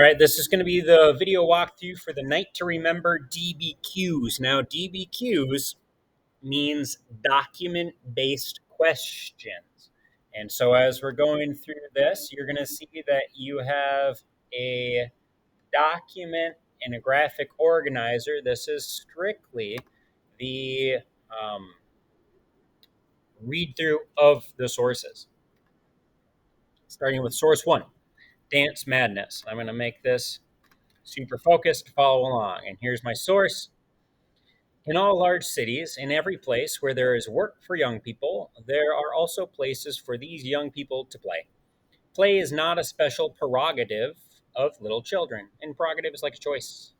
All right, this is going to be the video walkthrough for the Night to Remember DBQs. Now, DBQs means document based questions. And so, as we're going through this, you're going to see that you have a document and a graphic organizer. This is strictly the read through of the sources. Starting with source one, Dance Madness. I'm going to make this super focused to follow along. And here's my source. In all large cities, in every place where there is work for young people, there are also places for these young people to play. Play is not a special prerogative of little children, and prerogative is like a choice.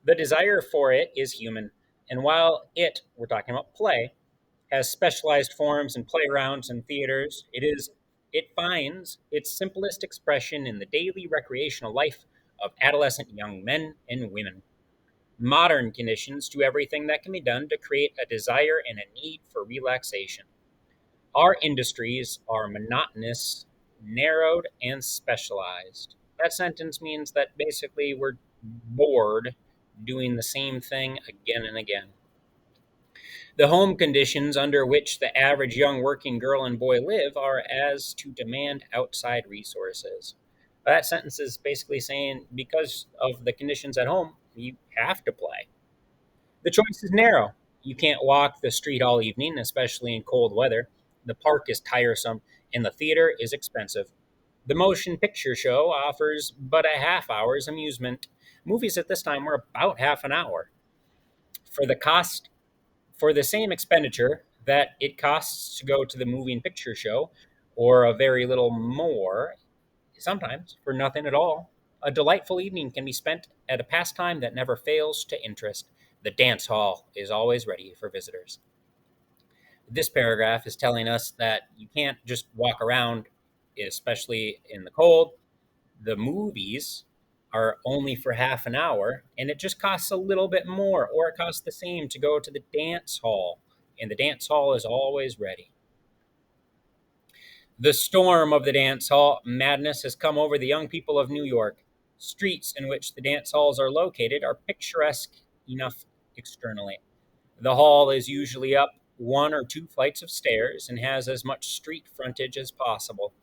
The desire for it is human, and while we're talking about play, has specialized forms and playgrounds and theaters, it finds its simplest expression in the daily recreational life of adolescent young men and women. Modern conditions do everything that can be done to create a desire and a need for relaxation. Our industries are monotonous, narrowed, and specialized. That sentence means that basically we're bored doing the same thing again and again. The home conditions under which the average young working girl and boy live are as to demand outside resources. That sentence is basically saying because of the conditions at home, you have to play. The choice is narrow. You can't walk the street all evening, especially in cold weather. The park is tiresome, and the theater is expensive. The motion picture show offers but a half hour's amusement. Movies at this time were about half an hour. For the cost, for the same expenditure that it costs to go to the moving picture show, or a very little more, sometimes for nothing at all, a delightful evening can be spent at a pastime that never fails to interest. The dance hall is always ready for visitors. This paragraph is telling us that you can't just walk around, especially in the cold. The movies are only for half an hour, and it just costs a little bit more, or it costs the same to go to the dance hall, and the dance hall is always ready. The storm of the dance hall madness has come over the young people of New York. Streets in which the dance halls are located are picturesque enough externally. The hall is usually up one or two flights of stairs and has as much street frontage as possible,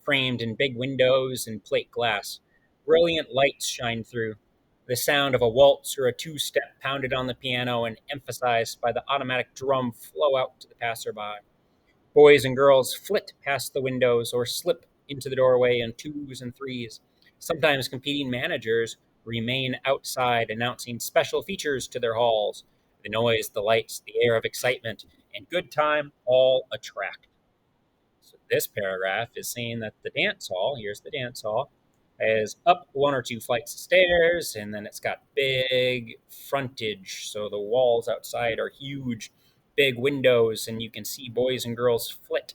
framed in big windows and plate glass. Brilliant lights shine through. The sound of a waltz or a two-step pounded on the piano and emphasized by the automatic drum flow out to the passerby. Boys and girls flit past the windows or slip into the doorway in twos and threes. Sometimes competing managers remain outside announcing special features to their halls. The noise, the lights, the air of excitement, and good time all attract. So this paragraph is saying that the dance hall, here's the dance hall, is up one or two flights of stairs, and then it's got big frontage. So the walls outside are huge, big windows, and you can see boys and girls flit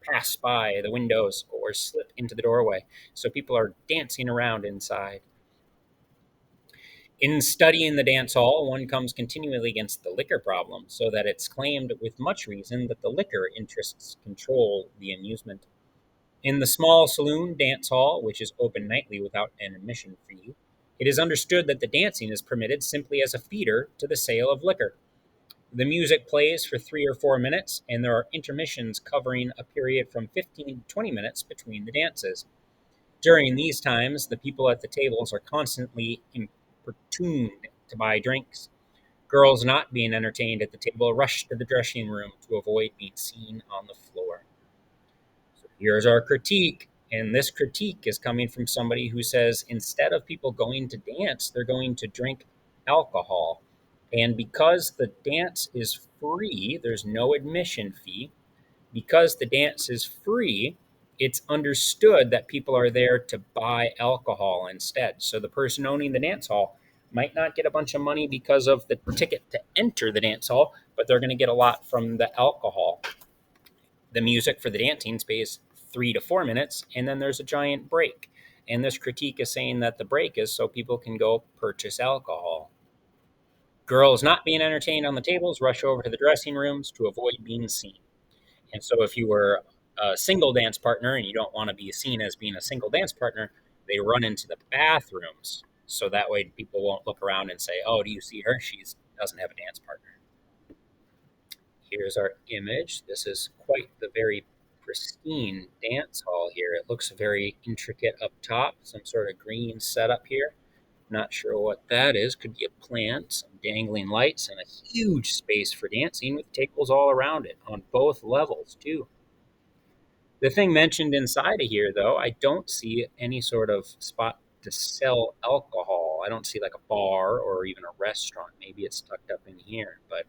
pass by the windows or slip into the doorway. So people are dancing around inside. In studying the dance hall, one comes continually against the liquor problem, so that it's claimed with much reason that the liquor interests control the amusement. In the small saloon dance hall, which is open nightly without an admission fee, it is understood that the dancing is permitted simply as a feeder to the sale of liquor. The music plays for 3 or 4 minutes, and there are intermissions covering a period from 15 to 20 minutes between the dances. During these times, the people at the tables are constantly importuned to buy drinks. Girls not being entertained at the table rush to the dressing room to avoid being seen on the floor. So here's our critique. And this critique is coming from somebody who says instead of people going to dance, they're going to drink alcohol. And because the dance is free, there's no admission fee. Because the dance is free, it's understood that people are there to buy alcohol instead. So the person owning the dance hall might not get a bunch of money because of the ticket to enter the dance hall, but they're going to get a lot from the alcohol. The music for the dancing space 3 to 4 minutes, and then there's a giant break. And this critique is saying that the break is so people can go purchase alcohol. Girls not being entertained on the tables rush over to the dressing rooms to avoid being seen. And so if you were a single dance partner and you don't want to be seen as being a single dance partner, they run into the bathrooms so that way people won't look around and say, "Oh, do you see her? She doesn't have a dance partner." Here's our image. This is quite the very pristine dance hall here. It looks very intricate up top, some sort of green setup here. Not sure what that is. Could be a plant, some dangling lights, and a huge space for dancing with tables all around it on both levels, too. The thing mentioned inside of here, though, I don't see any sort of spot to sell alcohol. I don't see like a bar or even a restaurant. Maybe it's tucked up in here, but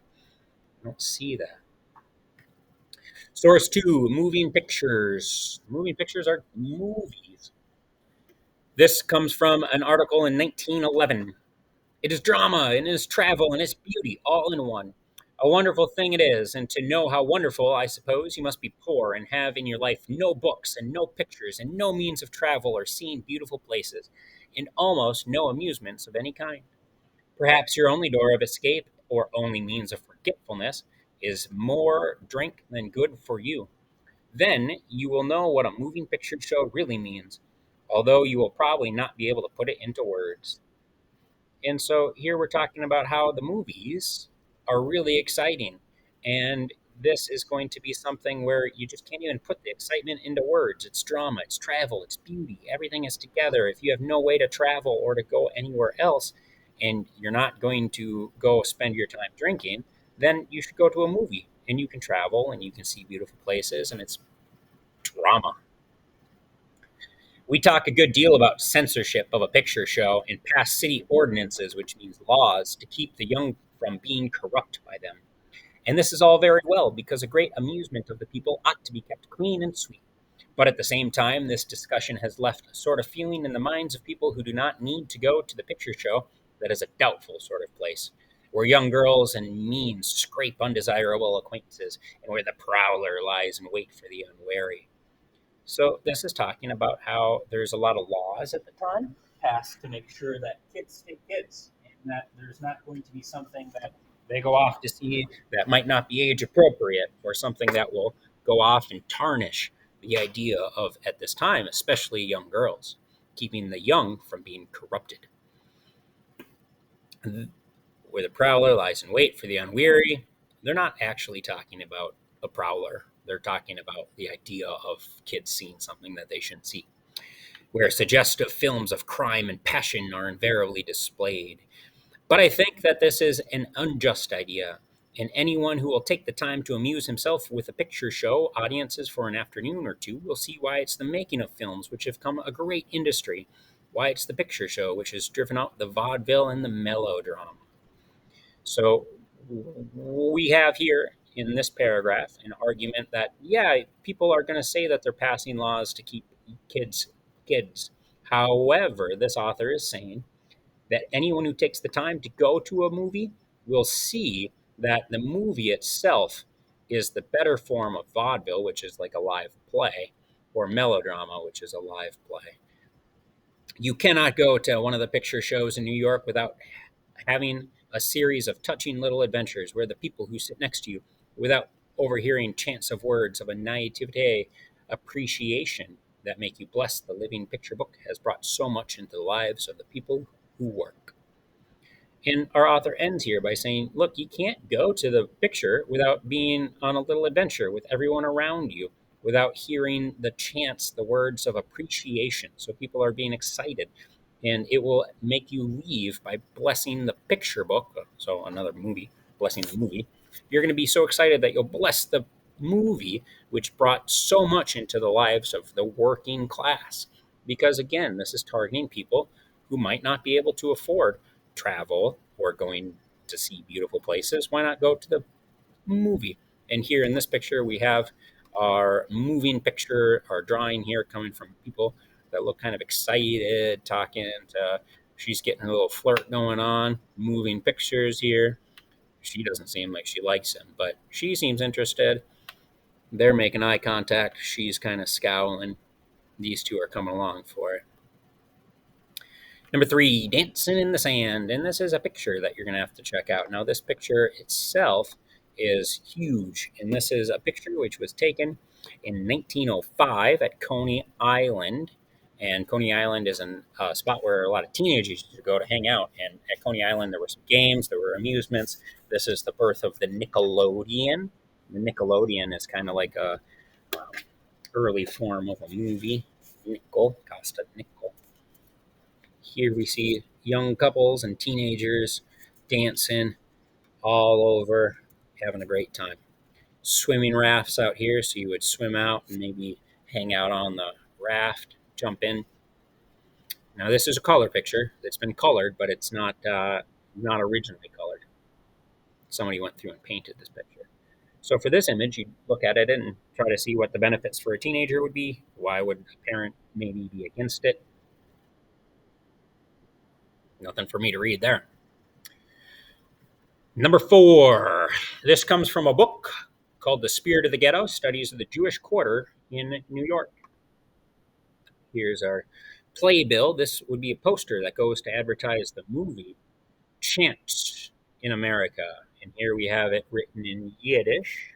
I don't see that. Source two, moving pictures. Moving pictures are movies. This comes from an article in 1911. It is drama and it is travel and it's beauty all in one. A wonderful thing it is, and to know how wonderful, I suppose, you must be poor and have in your life no books and no pictures and no means of travel or seeing beautiful places, and almost no amusements of any kind. Perhaps your only door of escape or only means of forgetfulness is more drink than good for you. Then you will know what a moving picture show really means, although you will probably not be able to put it into words. And so here we're talking about how the movies are really exciting. And this is going to be something where you just can't even put the excitement into words. It's drama, it's travel, it's beauty. Everything is together. If you have no way to travel or to go anywhere else and you're not going to go spend your time drinking, then you should go to a movie and you can travel and you can see beautiful places and it's drama. We talk a good deal about censorship of a picture show and pass city ordinances, which means laws, to keep the young from being corrupt by them. And this is all very well because a great amusement of the people ought to be kept clean and sweet. But at the same time, this discussion has left a sort of feeling in the minds of people who do not need to go to the picture show that is a doubtful sort of place, where young girls and means scrape undesirable acquaintances, and where the prowler lies in wait for the unwary. So this is talking about how there's a lot of laws at the time passed to make sure that kids stay kids, and that there's not going to be something that they go off to see that might not be age appropriate, or something that will go off and tarnish the idea of, at this time, especially young girls, keeping the young from being corrupted. Where the prowler lies in wait for the unweary, they're not actually talking about a prowler. They're talking about the idea of kids seeing something that they shouldn't see. Where suggestive films of crime and passion are invariably displayed. But I think that this is an unjust idea, and anyone who will take the time to amuse himself with a picture show audiences for an afternoon or two will see why it's the making of films which have come a great industry, why it's the picture show which has driven out the vaudeville and the melodrama. So we have here in this paragraph an argument that, yeah, people are going to say that they're passing laws to keep kids kids. However, this author is saying that anyone who takes the time to go to a movie will see that the movie itself is the better form of vaudeville, which is like a live play, or melodrama, which is a live play. You cannot go to one of the picture shows in New York without having a series of touching little adventures where the people who sit next to you, without overhearing chants of words of a naivete appreciation that make you bless the living picture book, has brought so much into the lives of the people who work. And our author ends here by saying, look, you can't go to the picture without being on a little adventure with everyone around you, without hearing the chants, the words of appreciation. So people are being excited. And it will make you leave by blessing the picture book. So another movie, blessing the movie. You're going to be so excited that you'll bless the movie, which brought so much into the lives of the working class. Because again, this is targeting people who might not be able to afford travel or going to see beautiful places. Why not go to the movie? And here in this picture, we have our moving picture, our drawing here coming from people that look kind of excited, talking to, she's getting a little flirt going on, moving pictures here. She doesn't seem like she likes him, but she seems interested. They're making eye contact. She's kind of scowling. These two are coming along for it. Number three, Dancing in the Sand. And this is a picture that you're going to have to check out. Now, this picture itself is huge. And this is a picture which was taken in 1905 at Coney Island. And Coney Island is a spot where a lot of teenagers used to go to hang out. And at Coney Island, there were some games, there were amusements. This is the birth of the Nickelodeon. The Nickelodeon is kind of like a early form of a movie. Nickel, Costa Nickel. Here we see young couples and teenagers dancing all over, having a great time. Swimming rafts out here, so you would swim out and maybe hang out on the raft, jump in. Now this is a color picture. It's been colored, but it's not originally colored. Somebody went through and painted this picture. So for this image, you look at it and try to see what the benefits for a teenager would be. Why would a parent maybe be against it? Nothing for me to read there. Number 4. This comes from a book called The Spirit of the Ghetto, Studies of the Jewish Quarter in New York. Here's our playbill. This would be a poster that goes to advertise the movie Chants in America. And here we have it written in Yiddish.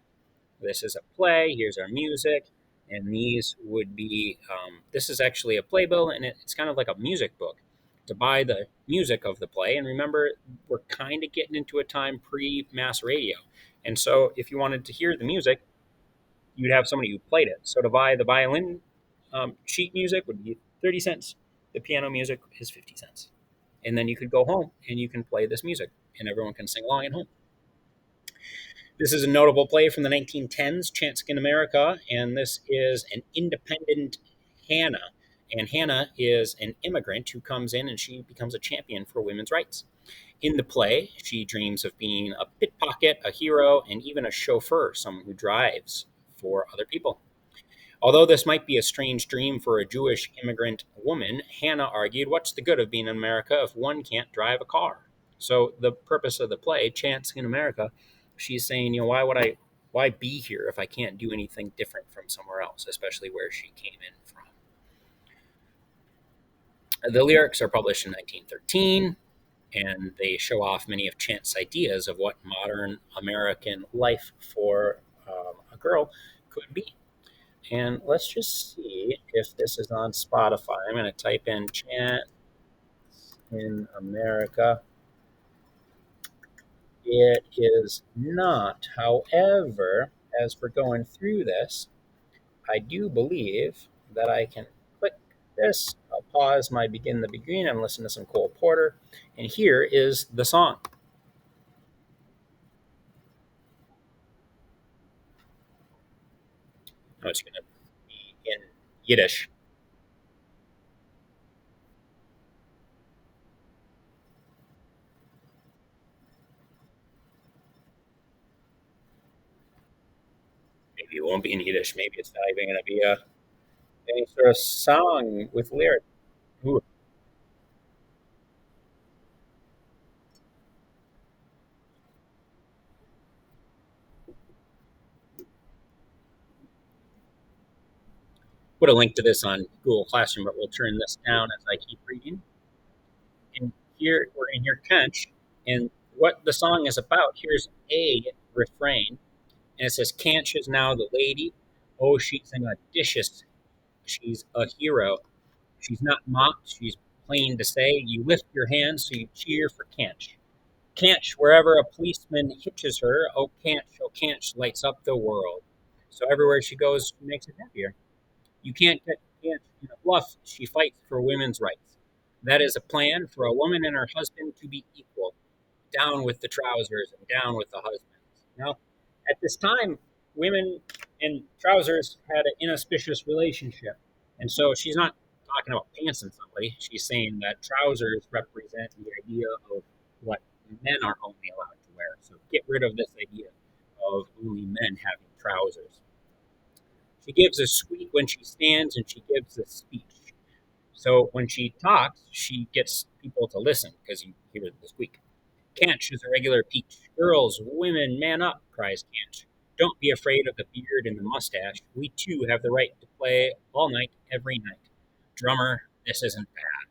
This is a play. Here's our music. And these would be, this is actually a playbill, and it's kind of like a music book to buy the music of the play. And remember, we're kind of getting into a time pre mass radio. And so if you wanted to hear the music, you'd have somebody who played it. So to buy the violin sheet music would be 30 cents. The piano music is 50 cents. And then you could go home and you can play this music, and everyone can sing along at home. This is a notable play from the 1910s, Chants in America, and this is an independent Hannah. And Hannah is an immigrant who comes in and she becomes a champion for women's rights. In the play, she dreams of being a pickpocket, a hero, and even a chauffeur, someone who drives for other people. Although this might be a strange dream for a Jewish immigrant woman, Hannah argued, what's the good of being in America if one can't drive a car? So the purpose of the play, Chance in America, she's saying, why be here if I can't do anything different from somewhere else, especially where she came in from? The lyrics are published in 1913, and they show off many of Chance's ideas of what modern American life for a girl could be. And let's just see if this is on Spotify. I'm going to type in Chant in America. It is not. However, as we're going through this, I do believe that I can click this. I'll pause my begin the beginning. I'm listening to some Cole Porter. And here is the song. Oh, it's going to be in Yiddish. Maybe it won't be in Yiddish. Maybe it's not even going to be any sort of song with lyrics. Ooh. Put a link to this on Google Classroom, but we'll turn this down as I keep reading. And here we're in here Kench, and what the song is about. Here's a refrain, and it says, "Kench is now the lady. Oh, she's an audacious. She's a hero. She's not mocked. She's plain to say. You lift your hands so you cheer for Kench. Kench, wherever a policeman hitches her. Oh, Kench lights up the world. So everywhere she goes, she makes it happier. You can't get Kant in a bluff. She fights for women's rights. That is a plan for a woman and her husband to be equal. Down with the trousers and down with the husbands. Now, at this time, women and trousers had an inauspicious relationship. And so she's not talking about pantsing somebody. She's saying that trousers represent the idea of what men are only allowed to wear. So get rid of this idea of only men having trousers. She gives a squeak when she stands, and she gives a speech. So when she talks, she gets people to listen because you hear the squeak. Canch is a regular peach. Girls, women, man up, cries Canch. Don't be afraid of the beard and the mustache. We too have the right to play all night, every night. Drummer, this isn't bad.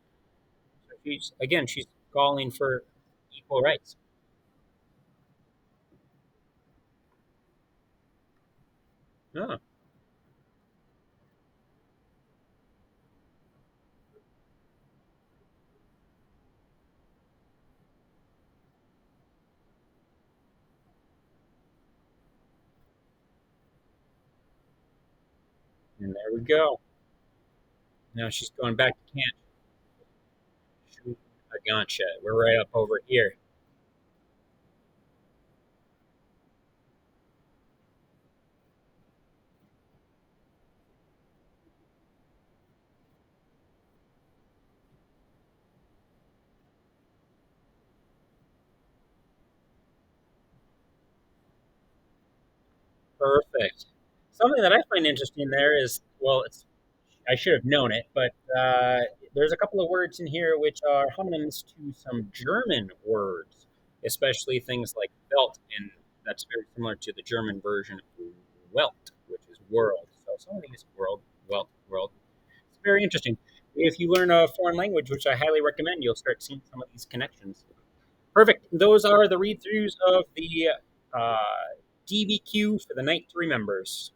So she's calling for equal rights. Oh, And there we go. Now she's going back to camp. Shoot a gancha. We're right up over here. Perfect. Something that I find interesting there is, well, it's I should have known it, but there's a couple of words in here which are homonyms to some German words, especially things like belt, and that's very similar to the German version of Welt, which is world. So some of these world, Welt, world. It's very interesting. If you learn a foreign language, which I highly recommend, you'll start seeing some of these connections. Perfect. Those are the read throughs of the uh, DBQ for the Night 3 members.